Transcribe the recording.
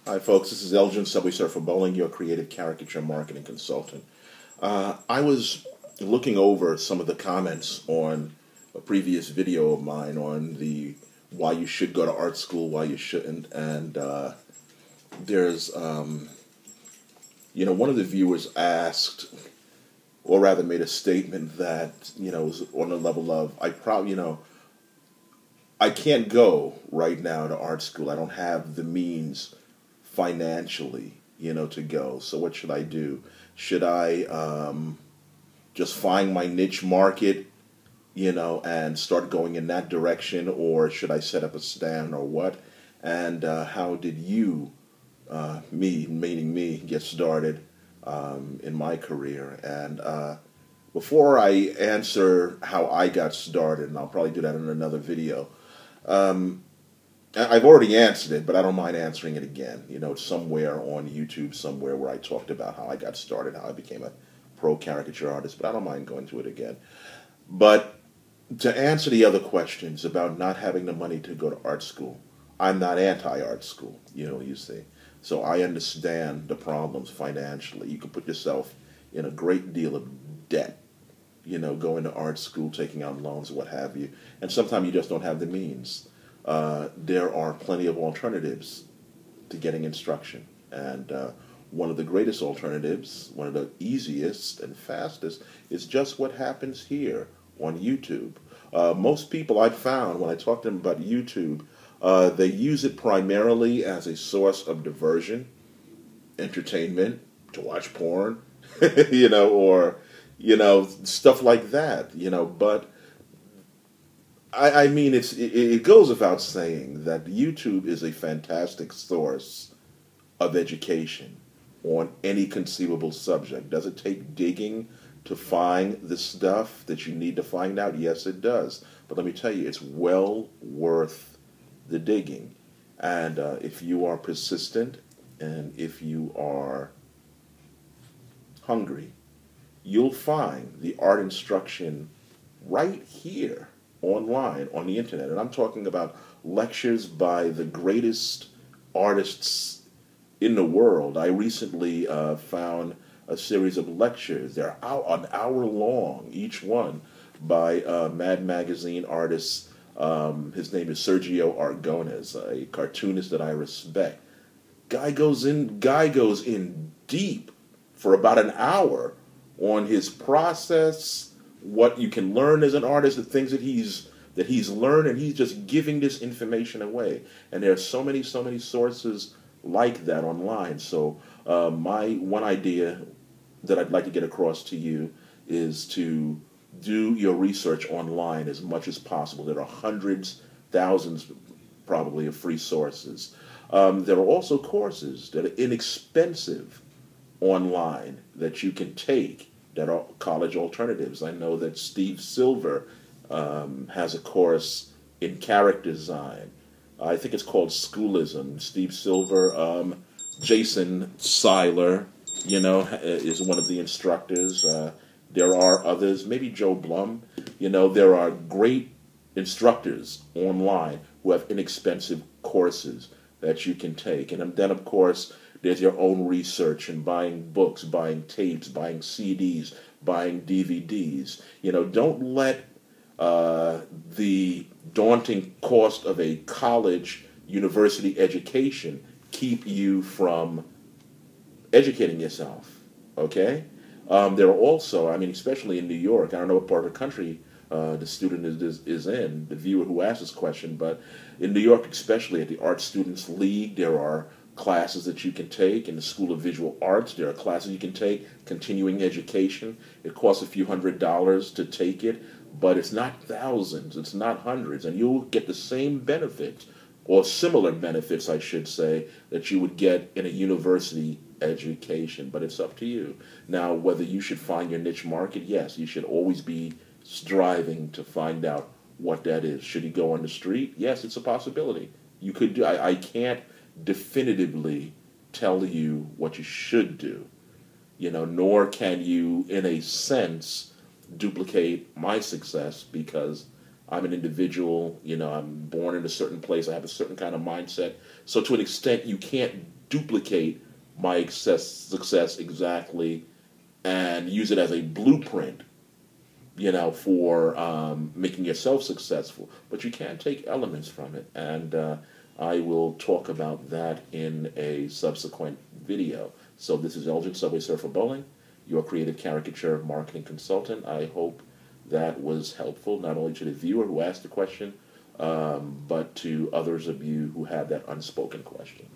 Hi, folks. This is Elgin Subway Surfer Bowling, your creative caricature marketing consultant. I was looking over some of the comments on a previous video of mine on the why you should go to art school, why you shouldn't, and there's, one of the viewers asked, or rather made a statement that, was on the level of, I can't go right now to art school. I don't have the means financially, to go. So what should I do? Should I just find my niche market, and start going in that direction, or should I set up a stand, or what? And how did you, meaning me, get started in my career? And before I answer how I got started, and I'll probably do that in another video, I've already answered it, but I don't mind answering it again. It's somewhere on YouTube, somewhere where I talked about how I got started, how I became a pro caricature artist, but I don't mind going to it again. But to answer the other questions about not having the money to go to art school, I'm not anti-art school, you see. So I understand the problems financially. You can put yourself in a great deal of debt, going to art school, taking out loans, what have you. And sometimes you just don't have the means. There are plenty of alternatives to getting instruction. And one of the greatest alternatives, one of the easiest and fastest, is just what happens here on YouTube. Most people I've found, when I talk to them about YouTube, they use it primarily as a source of diversion, entertainment, to watch porn, or, stuff like that, but I mean, it goes without saying that YouTube is a fantastic source of education on any conceivable subject. Does it take digging to find the stuff that you need to find out? Yes, it does. But let me tell you, it's well worth the digging. And if you are persistent and if you are hungry, you'll find the art instruction right here online on the internet. And I'm talking about lectures by the greatest artists in the world. I recently found a series of lectures. They're an hour long, each one, by Mad Magazine artist. His name is Sergio Aragonés, a cartoonist that I respect. Guy goes in deep for about an hour on his process, what you can learn as an artist, the things that he's learned, and he's just giving this information away. And there are so many sources like that online. So my one idea that I'd like to get across to you is to do your research online as much as possible. There are hundreds, thousands probably of free sources. There are also courses that are inexpensive online that you can take that are college alternatives. I know that Steve Silver has a course in character design. I think it's called Schoolism. Steve Silver, Jason Seiler, is one of the instructors. There are others, maybe Joe Blum. There are great instructors online who have inexpensive courses that you can take. And then, of course, there's your own research and buying books, buying tapes, buying CDs, buying DVDs. Don't let the daunting cost of a college, university education keep you from educating yourself, okay? There are also, especially in New York, I don't know what part of the country the student is in, the viewer who asked this question, but in New York, especially at the Art Students League, there are classes that you can take. In the School of Visual Arts, there are classes you can take, continuing education. It costs a few $100s to take it, but it's not thousands, it's not hundreds, and you'll get the same benefits, or similar benefits, I should say, that you would get in a university education, but it's up to you. Now, whether you should find your niche market, yes, you should always be striving to find out what that is. Should you go on the street? Yes, it's a possibility. You could do. I can't definitively tell you what you should do, nor can you, in a sense, duplicate my success, because I'm an individual, I'm born in a certain place, I have a certain kind of mindset. So to an extent, you can't duplicate my success exactly and use it as a blueprint, for making yourself successful. But you can take elements from it, and I will talk about that in a subsequent video. So this is Elgin Subway Surfer Bowling, your creative caricature marketing consultant. I hope that was helpful, not only to the viewer who asked the question, but to others of you who had that unspoken question.